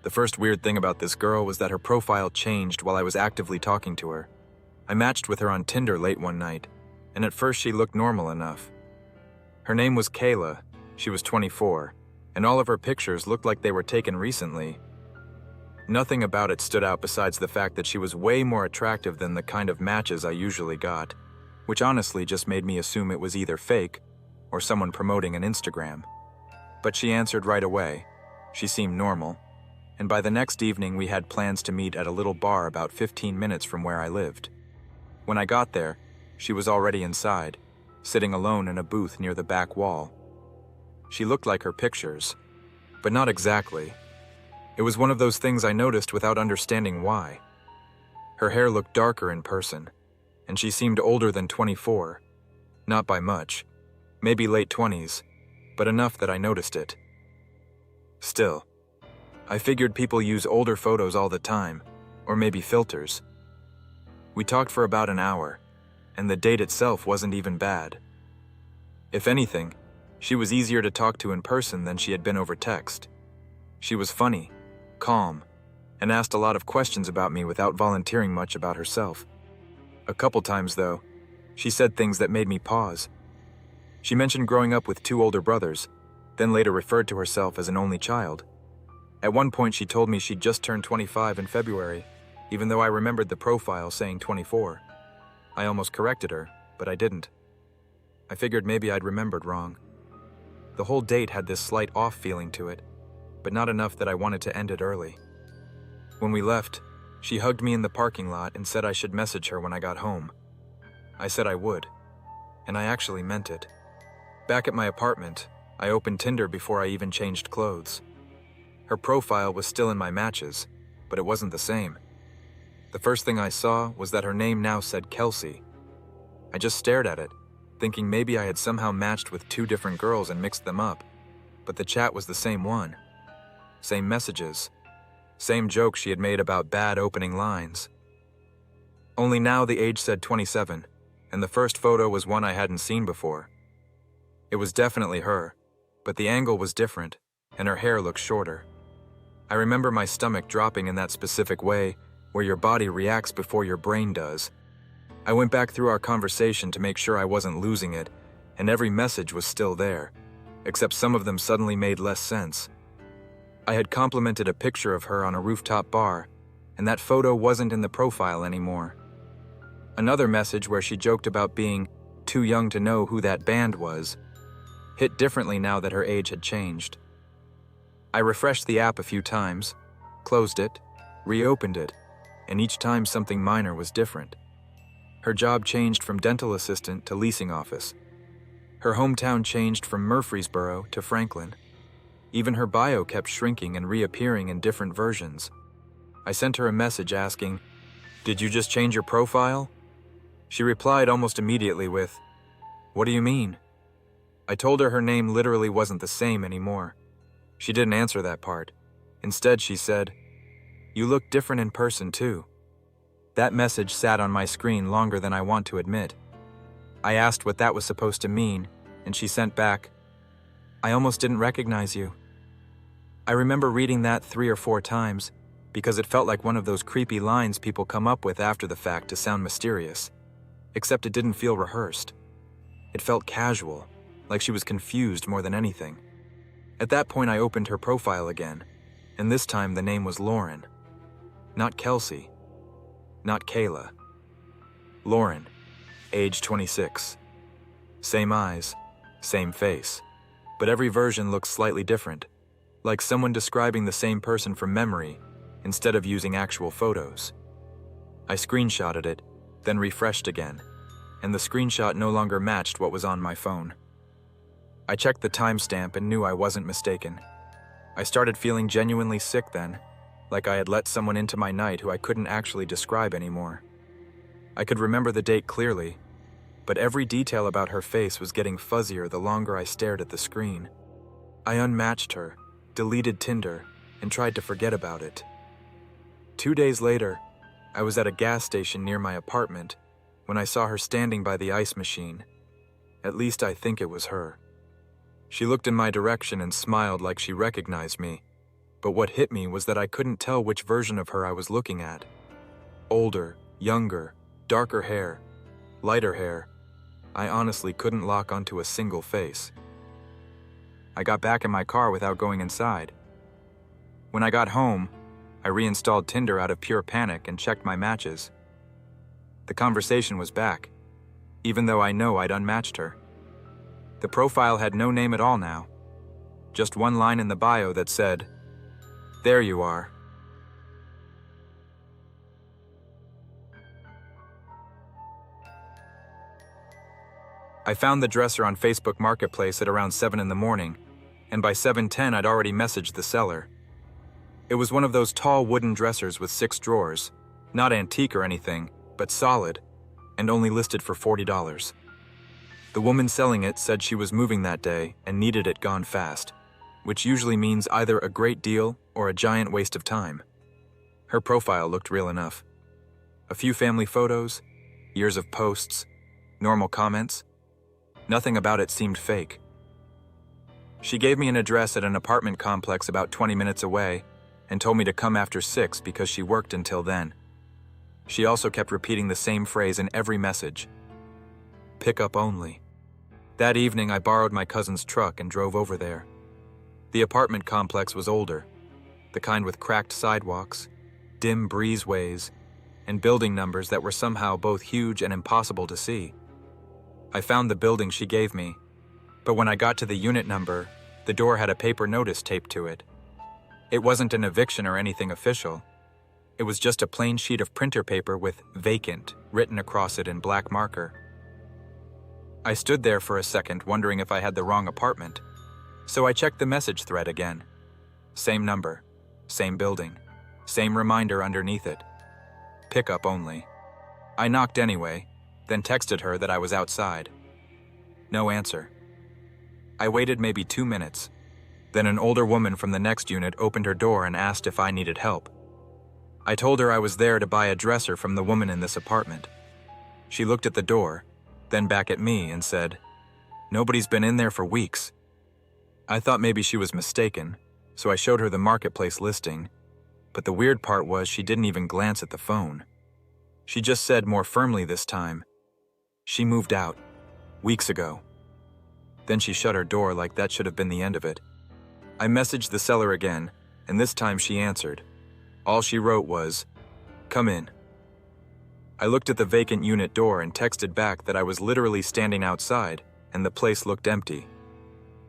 The first weird thing about this girl was that her profile changed while I was actively talking to her. I matched with her on Tinder late one night, and at first she looked normal enough. Her name was Kayla, she was 24, and all of her pictures looked like they were taken recently. Nothing about it stood out besides the fact that she was way more attractive than the kind of matches I usually got, which honestly just made me assume it was either fake or someone promoting an Instagram. But she answered right away. She seemed normal, and by the next evening we had plans to meet at a little bar about 15 minutes from where I lived. When I got there, she was already inside, sitting alone in a booth near the back wall. She looked like her pictures, but not exactly. It was one of those things I noticed without understanding why. Her hair looked darker in person, and she seemed older than 24. Not by much, maybe late 20s, but enough that I noticed it. Still, I figured people use older photos all the time, or maybe filters. We talked for about an hour, and the date itself wasn't even bad. If anything, she was easier to talk to in person than she had been over text. She was funny, calm, and asked a lot of questions about me without volunteering much about herself. A couple times, though, she said things that made me pause. She mentioned growing up with 2 older brothers, then later referred to herself as an only child. At one point she told me she'd just turned 25 in February, even though I remembered the profile saying 24. I almost corrected her, but I didn't. I figured maybe I'd remembered wrong. The whole date had this slight off feeling to it, but not enough that I wanted to end it early. When we left, she hugged me in the parking lot and said I should message her when I got home. I said I would, and I actually meant it. Back at my apartment, I opened Tinder before I even changed clothes. Her profile was still in my matches, but it wasn't the same. The first thing I saw was that her name now said Kelsey. I just stared at it, thinking maybe I had somehow matched with 2 different girls and mixed them up, but the chat was the same one. Same messages. Same joke she had made about bad opening lines. Only now the age said 27, and the first photo was one I hadn't seen before. It was definitely her, but the angle was different, and her hair looked shorter. I remember my stomach dropping in that specific way where your body reacts before your brain does. I went back through our conversation to make sure I wasn't losing it, and every message was still there, except some of them suddenly made less sense. I had complimented a picture of her on a rooftop bar, and that photo wasn't in the profile anymore. Another message where she joked about being too young to know who that band was hit differently now that her age had changed. I refreshed the app a few times, closed it, reopened it, and each time something minor was different. Her job changed from dental assistant to leasing office. Her hometown changed from Murfreesboro to Franklin. Even her bio kept shrinking and reappearing in different versions. I sent her a message asking, "Did you just change your profile?" She replied almost immediately with, "What do you mean?" I told her name literally wasn't the same anymore. She didn't answer that part. Instead, she said, "You look different in person too." That message sat on my screen longer than I want to admit. I asked what that was supposed to mean, and she sent back, "I almost didn't recognize you." I remember reading that 3 or 4 times because it felt like one of those creepy lines people come up with after the fact to sound mysterious, except it didn't feel rehearsed. It felt casual, like she was confused more than anything. At that point, I opened her profile again, and this time the name was Lauren. Not Kelsey. Not Kayla. Lauren, age 26. Same eyes, same face, but every version looks slightly different, like someone describing the same person from memory instead of using actual photos. I screenshotted it, then refreshed again, and the screenshot no longer matched what was on my phone. I checked the timestamp and knew I wasn't mistaken. I started feeling genuinely sick then, like I had let someone into my night who I couldn't actually describe anymore. I could remember the date clearly, but every detail about her face was getting fuzzier the longer I stared at the screen. I unmatched her, deleted Tinder, and tried to forget about it. 2 days later, I was at a gas station near my apartment when I saw her standing by the ice machine. At least I think it was her. She looked in my direction and smiled like she recognized me, But what hit me was that I couldn't tell which version of her I was looking at. Older, younger, darker hair, lighter hair. I honestly couldn't lock onto a single face. I got back in my car without going inside. When I got home, I reinstalled Tinder out of pure panic and checked my matches. The conversation was back, even though I know I'd unmatched her. The profile had no name at all now, just one line in the bio that said, "There you are." I found the dresser on Facebook Marketplace at around 7 in the morning, and by 7:10 I'd already messaged the seller. It was one of those tall wooden dressers with 6 drawers, not antique or anything, but solid, and only listed for $40. The woman selling it said she was moving that day and needed it gone fast, which usually means either a great deal or a giant waste of time. Her profile looked real enough. A few family photos, years of posts, normal comments. Nothing about it seemed fake. She gave me an address at an apartment complex about 20 minutes away and told me to come after 6 because she worked until then. She also kept repeating the same phrase in every message. Pickup only. That evening I borrowed my cousin's truck and drove over there. The apartment complex was older, the kind with cracked sidewalks, dim breezeways, and building numbers that were somehow both huge and impossible to see. I found the building she gave me, but when I got to the unit number, the door had a paper notice taped to it. It wasn't an eviction or anything official. It was just a plain sheet of printer paper with "vacant" written across it in black marker. I stood there for a second wondering if I had the wrong apartment, so I checked the message thread again. Same number, same building, same reminder underneath it. Pickup only. I knocked anyway, then texted her that I was outside. No answer. I waited maybe 2 minutes. Then an older woman from the next unit opened her door and asked if I needed help. I told her I was there to buy a dresser from the woman in this apartment. She looked at the door, then back at me and said, "Nobody's been in there for weeks." I thought maybe she was mistaken, so I showed her the marketplace listing, but the weird part was she didn't even glance at the phone. She just said more firmly this time, "She moved out, weeks ago." Then she shut her door like that should have been the end of it. I messaged the seller again, and this time she answered. All she wrote was, "Come in." I looked at the vacant unit door and texted back that I was literally standing outside and the place looked empty.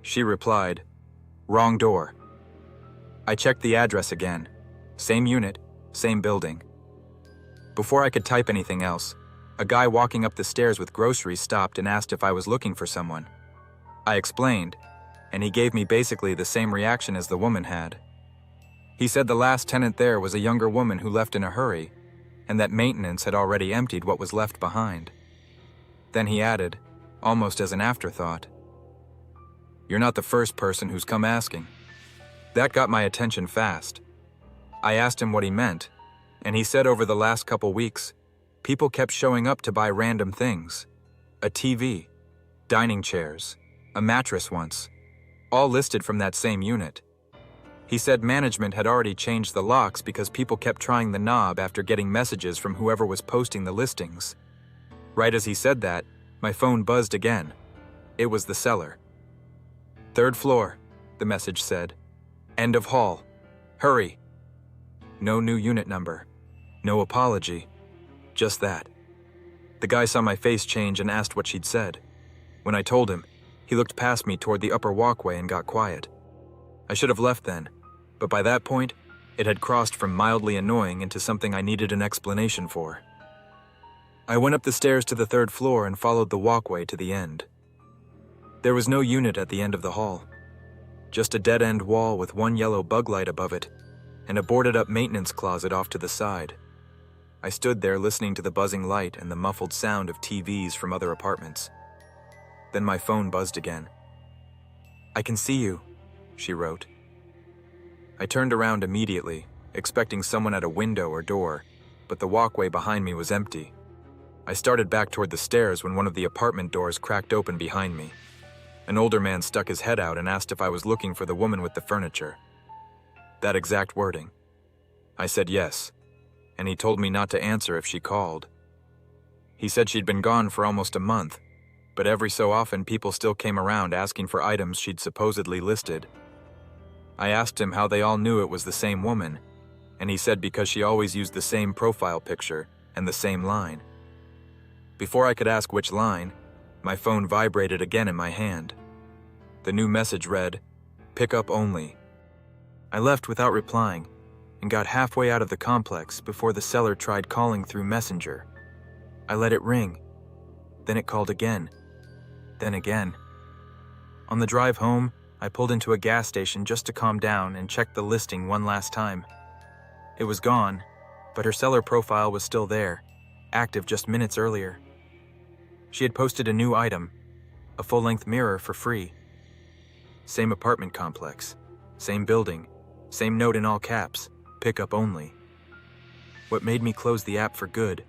She replied, "Wrong door." I checked the address again. Same unit, same building. Before I could type anything else, a guy walking up the stairs with groceries stopped and asked if I was looking for someone. I explained, and he gave me basically the same reaction as the woman had. He said the last tenant there was a younger woman who left in a hurry, and that maintenance had already emptied what was left behind. Then he added, almost as an afterthought, "You're not the first person who's come asking." That got my attention fast. I asked him what he meant, and he said over the last couple weeks, people kept showing up to buy random things. A TV, dining chairs, a mattress once, all listed from that same unit. He said management had already changed the locks because people kept trying the knob after getting messages from whoever was posting the listings. Right as he said that, my phone buzzed again. It was the seller. "Third floor," the message said. "End of hall. Hurry." No new unit number. No apology. Just that. The guy saw my face change and asked what she'd said. When I told him, he looked past me toward the upper walkway and got quiet. I should have left then, but by that point, it had crossed from mildly annoying into something I needed an explanation for. I went up the stairs to the 3rd floor and followed the walkway to the end. There was no unit at the end of the hall. Just a dead-end wall with one yellow bug light above it, and a boarded-up maintenance closet off to the side. I stood there listening to the buzzing light and the muffled sound of TVs from other apartments. Then my phone buzzed again. "I can see you," she wrote. I turned around immediately, expecting someone at a window or door, but the walkway behind me was empty. I started back toward the stairs when one of the apartment doors cracked open behind me. An older man stuck his head out and asked if I was looking for the woman with the furniture. That exact wording. I said yes, and he told me not to answer if she called. He said she'd been gone for almost a month, but every so often people still came around asking for items she'd supposedly listed. I asked him how they all knew it was the same woman, and he said because she always used the same profile picture and the same line. Before I could ask which line, my phone vibrated again in my hand. The new message read, "Pickup only." I left without replying and got halfway out of the complex before the seller tried calling through Messenger. I let it ring. Then it called again. Then again. On the drive home, I pulled into a gas station just to calm down and check the listing one last time. It was gone, but her seller profile was still there, active just minutes earlier. She had posted a new item, a full-length mirror for free. Same apartment complex, same building, same note in all caps, pickup only. What made me close the app for good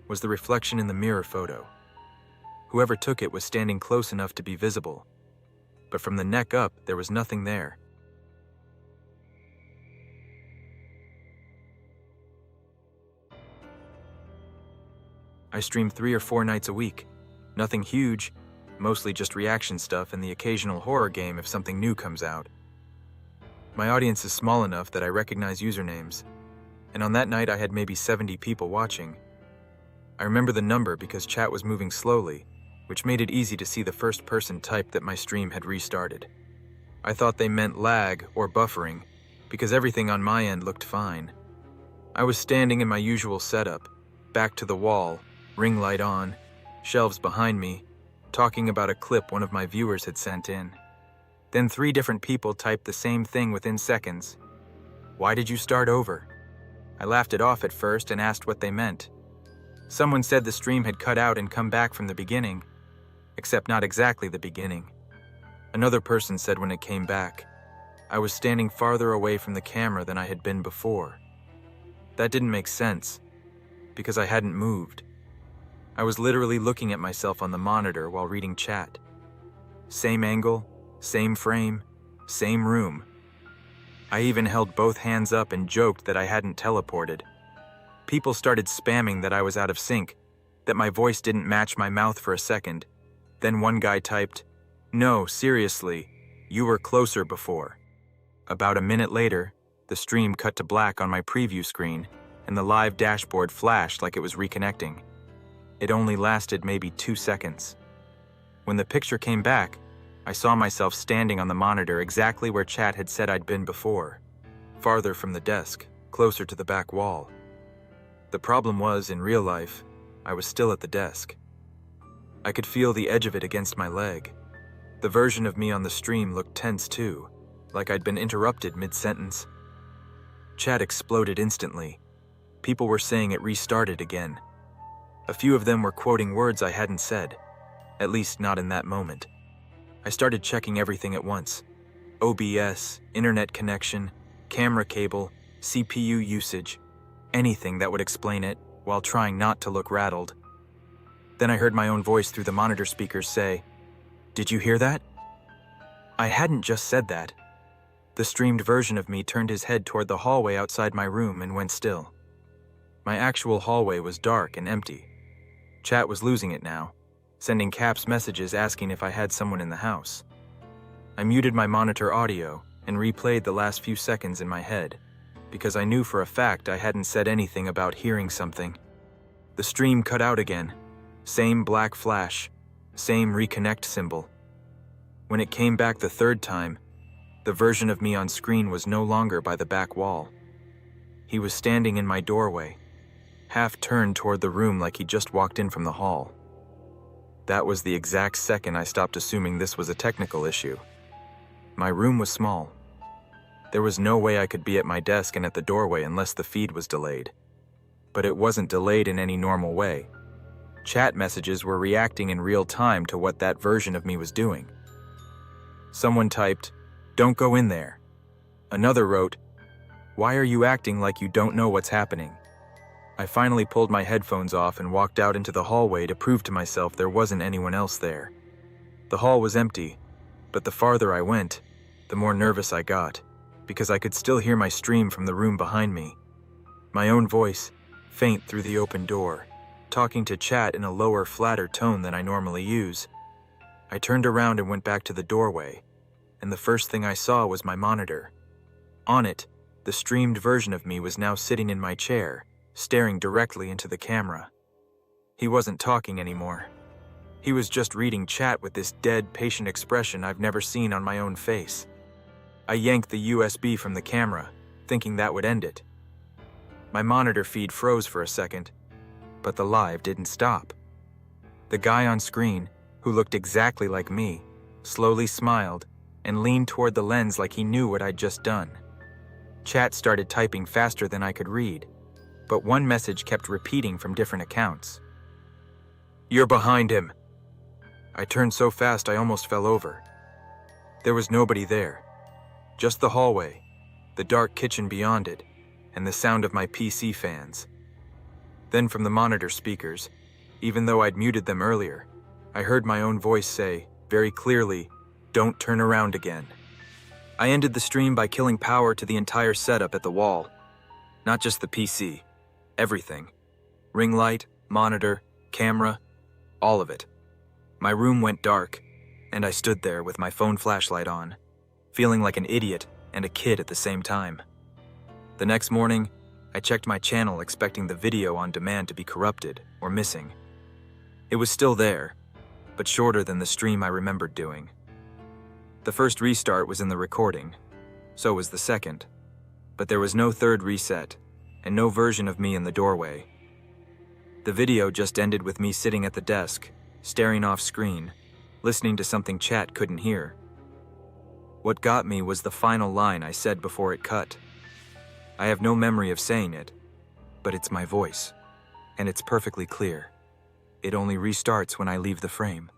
was the reflection in the mirror photo. Whoever took it was standing close enough to be visible, but from the neck up, there was nothing there. I stream 3 or 4 nights a week. Nothing huge, mostly just reaction stuff and the occasional horror game if something new comes out. My audience is small enough that I recognize usernames, and on that night I had maybe 70 people watching. I remember the number because chat was moving slowly, which made it easy to see the first person type that my stream had restarted. I thought they meant lag or buffering, because everything on my end looked fine. I was standing in my usual setup, back to the wall, ring light on, shelves behind me, talking about a clip one of my viewers had sent in. Then 3 different people typed the same thing within seconds. "Why did you start over?" I laughed it off at first and asked what they meant. Someone said the stream had cut out and come back from the beginning, except not exactly the beginning. Another person said when it came back, I was standing farther away from the camera than I had been before. That didn't make sense, because I hadn't moved. I was literally looking at myself on the monitor while reading chat. Same angle, same frame, same room. I even held both hands up and joked that I hadn't teleported. People started spamming that I was out of sync, that my voice didn't match my mouth for a second. Then one guy typed, "No, seriously, you were closer before." About a minute later, the stream cut to black on my preview screen, and the live dashboard flashed like it was reconnecting. It only lasted maybe 2 seconds. When the picture came back, I saw myself standing on the monitor exactly where chat had said I'd been before, farther from the desk, closer to the back wall. The problem was, in real life, I was still at the desk. I could feel the edge of it against my leg. The version of me on the stream looked tense too, like I'd been interrupted mid-sentence. Chat exploded instantly. People were saying it restarted again. A few of them were quoting words I hadn't said, at least not in that moment. I started checking everything at once. OBS, internet connection, camera cable, CPU usage, anything that would explain it while trying not to look rattled. Then I heard my own voice through the monitor speakers say, "Did you hear that?" I hadn't just said that. The streamed version of me turned his head toward the hallway outside my room and went still. My actual hallway was dark and empty. Chat was losing it now, sending caps messages asking if I had someone in the house. I muted my monitor audio and replayed the last few seconds in my head, because I knew for a fact I hadn't said anything about hearing something. The stream cut out again. Same black flash, same reconnect symbol. When it came back the 3rd time, the version of me on screen was no longer by the back wall. He was standing in my doorway, half turned toward the room like he just walked in from the hall. That was the exact second I stopped assuming this was a technical issue. My room was small. There was no way I could be at my desk and at the doorway unless the feed was delayed. But it wasn't delayed in any normal way. Chat messages were reacting in real time to what that version of me was doing. Someone typed, "Don't go in there." Another wrote, "Why are you acting like you don't know what's happening?" I finally pulled my headphones off and walked out into the hallway to prove to myself there wasn't anyone else there. The hall was empty, but the farther I went, the more nervous I got. because I could still hear my stream from the room behind me. My own voice, faint through the open door, talking to chat in a lower, flatter tone than I normally use. I turned around and went back to the doorway, and the first thing I saw was my monitor. On it, the streamed version of me was now sitting in my chair, staring directly into the camera. He wasn't talking anymore. He was just reading chat with this dead, patient expression I've never seen on my own face. I yanked the USB from the camera, thinking that would end it. My monitor feed froze for a second, but the live didn't stop. The guy on screen, who looked exactly like me, slowly smiled and leaned toward the lens like he knew what I'd just done. Chat started typing faster than I could read, but one message kept repeating from different accounts. "You're behind him." I turned so fast I almost fell over. There was nobody there. Just the hallway, the dark kitchen beyond it, and the sound of my PC fans. Then from the monitor speakers, even though I'd muted them earlier, I heard my own voice say, very clearly, "Don't turn around again." I ended the stream by killing power to the entire setup at the wall. Not just the PC, everything. Ring light, monitor, camera, all of it. My room went dark, and I stood there with my phone flashlight on, feeling like an idiot and a kid at the same time. The next morning, I checked my channel expecting the video on demand to be corrupted or missing. It was still there, but shorter than the stream I remembered doing. The first restart was in the recording, so was the second, but there was no third reset and no version of me in the doorway. The video just ended with me sitting at the desk, staring off screen, listening to something chat couldn't hear. What got me was the final line I said before it cut. I have no memory of saying it, but it's my voice, and it's perfectly clear. It only restarts when I leave the frame.